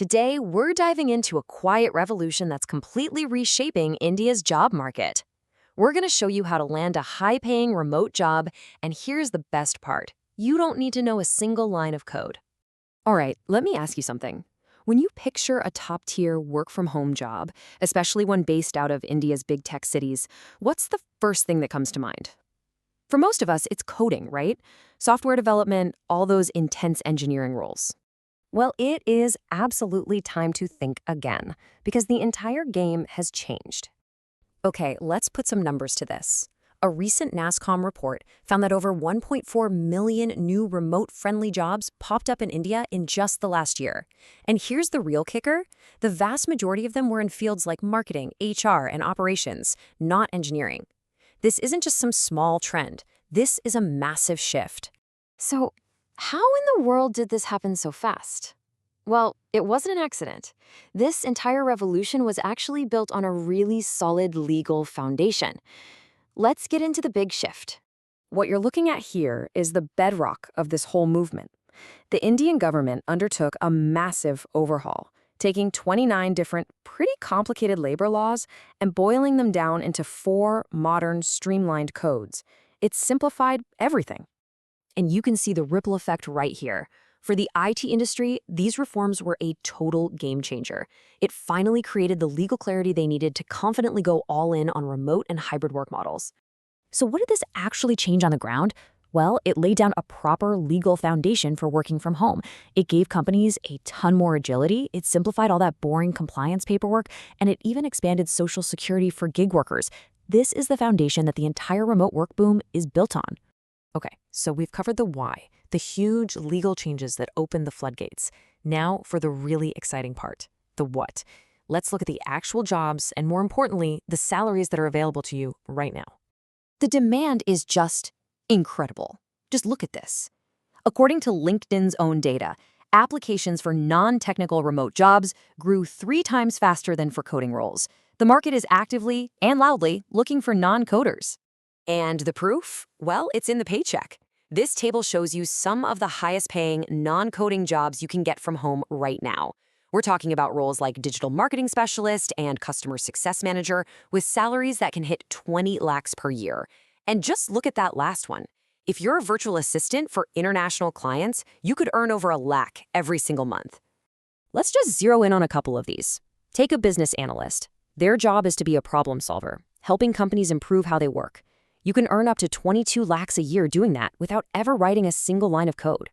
Today, we're diving into a quiet revolution that's completely reshaping India's job market. We're going to show you how to land a high-paying remote job, and here's the best part. You don't need to know a single line of code. All right, let me ask you something. When you picture a top-tier work-from-home job, especially one based out of India's big tech cities, what's the first thing that comes to mind? For most of us, it's coding, right? Software development, all those intense engineering roles. Well, it is absolutely time to think again, because the entire game has changed. Okay, let's put some numbers to this. A recent NASSCOM report found that over 1.4 million new remote-friendly jobs popped up in India in just the last year. And here's the real kicker. The vast majority of them were in fields like marketing, HR, and operations, not engineering. This isn't just some small trend. This is a massive shift. So, how in the world did this happen so fast? Well, it wasn't an accident. This entire revolution was actually built on a really solid legal foundation. Let's get into the big shift. What you're looking at here is the bedrock of this whole movement. The Indian government undertook a massive overhaul, taking 29 different, pretty complicated labor laws and boiling them down into 4 modern, streamlined codes. It simplified everything. And you can see the ripple effect right here. For the IT industry, these reforms were a total game changer. It finally created the legal clarity they needed to confidently go all in on remote and hybrid work models. So what did this actually change on the ground? Well, it laid down a proper legal foundation for working from home. It gave companies a ton more agility, it simplified all that boring compliance paperwork, and it even expanded Social Security for gig workers. This is the foundation that the entire remote work boom is built on. Okay, so we've covered the why, the huge legal changes that opened the floodgates. Now for the really exciting part, the what. Let's look at the actual jobs and, more importantly, the salaries that are available to you right now. The demand is just incredible. Just look at this. According to LinkedIn's own data, applications for non-technical remote jobs grew 3 times faster than for coding roles. The market is actively and loudly looking for non-coders. And the proof? Well, it's in the paycheck. This table shows you some of the highest-paying non-coding jobs you can get from home right now. We're talking about roles like digital marketing specialist and customer success manager with salaries that can hit 20 lakhs per year. And just look at that last one. If you're a virtual assistant for international clients, you could earn over 1 lakh every single month. Let's just zero in on a couple of these. Take a business analyst. Their job is to be a problem solver, helping companies improve how they work. You can earn up to 22 lakhs a year doing that without ever writing a single line of code.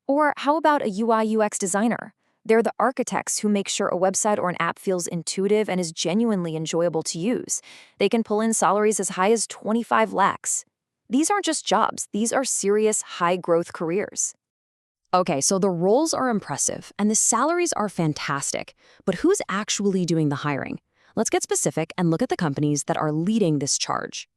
Or how about a UI/UX designer? They're the architects who make sure a website or an app feels intuitive and is genuinely enjoyable to use. They can pull in salaries as high as 25 lakhs. These aren't just jobs, these are serious, high-growth careers. Okay, so the roles are impressive and the salaries are fantastic, but who's actually doing the hiring? Let's get specific and look at the companies that are leading this charge.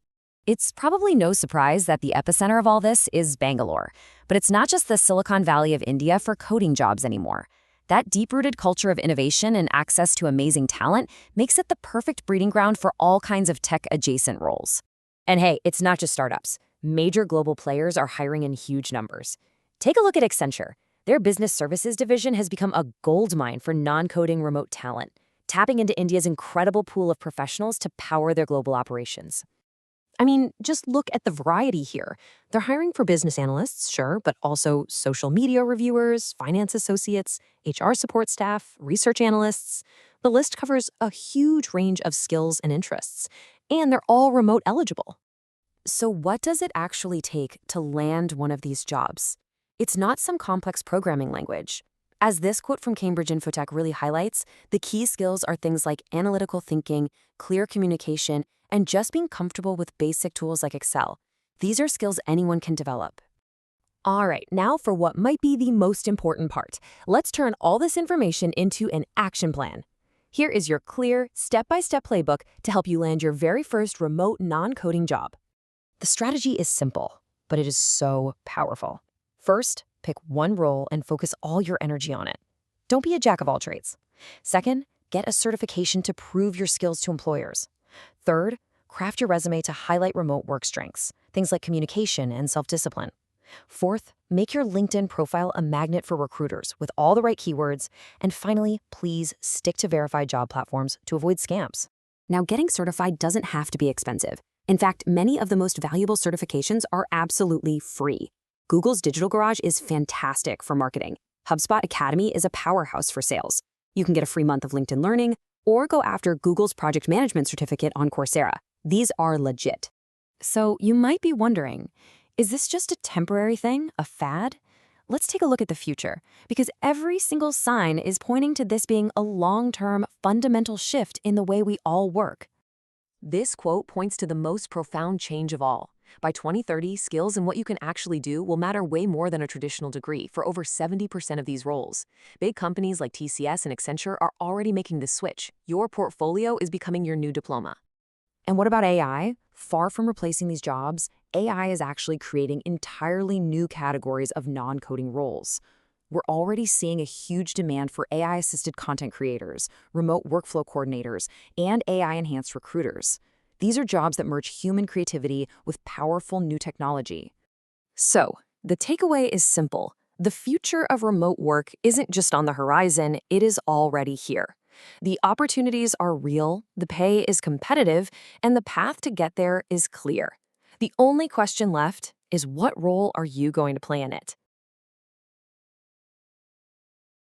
It's probably no surprise that the epicenter of all this is Bangalore. But it's not just the Silicon Valley of India for coding jobs anymore. That deep-rooted culture of innovation and access to amazing talent makes it the perfect breeding ground for all kinds of tech-adjacent roles. And hey, it's not just startups. Major global players are hiring in huge numbers. Take a look at Accenture. Their business services division has become a goldmine for non-coding remote talent, tapping into India's incredible pool of professionals to power their global operations. I mean, just look at the variety here. They're hiring for business analysts, sure, but also social media reviewers, finance associates, HR support staff, research analysts. The list covers a huge range of skills and interests, and they're all remote eligible. So what does it actually take to land one of these jobs? It's not some complex programming language. As this quote from Cambridge Infotech really highlights, the key skills are things like analytical thinking, clear communication, and just being comfortable with basic tools like Excel. These are skills anyone can develop. All right, now for what might be the most important part. Let's turn all this information into an action plan. Here is your clear, step-by-step playbook to help you land your very first remote non-coding job. The strategy is simple, but it is so powerful. First, pick one role and focus all your energy on it. Don't be a jack of all trades. Second, get a certification to prove your skills to employers. Third, craft your resume to highlight remote work strengths, things like communication and self-discipline. Fourth, make your LinkedIn profile a magnet for recruiters with all the right keywords. And finally, please stick to verified job platforms to avoid scams. Now, getting certified doesn't have to be expensive. In fact, many of the most valuable certifications are absolutely free. Google's Digital Garage is fantastic for marketing. HubSpot Academy is a powerhouse for sales. You can get a free month of LinkedIn Learning or go after Google's Project Management Certificate on Coursera. These are legit. So you might be wondering, is this just a temporary thing, a fad? Let's take a look at the future, because every single sign is pointing to this being a long-term, fundamental shift in the way we all work. This quote points to the most profound change of all. By 2030, skills and what you can actually do will matter way more than a traditional degree for over 70% of these roles. Big companies like TCS and Accenture are already making this switch. Your portfolio is becoming your new diploma. And what about AI? Far from replacing these jobs, AI is actually creating entirely new categories of non-coding roles. We're already seeing a huge demand for AI-assisted content creators, remote workflow coordinators, and AI-enhanced recruiters. These are jobs that merge human creativity with powerful new technology. So, the takeaway is simple. The future of remote work isn't just on the horizon, it is already here. The opportunities are real, the pay is competitive, and the path to get there is clear. The only question left is, what role are you going to play in it?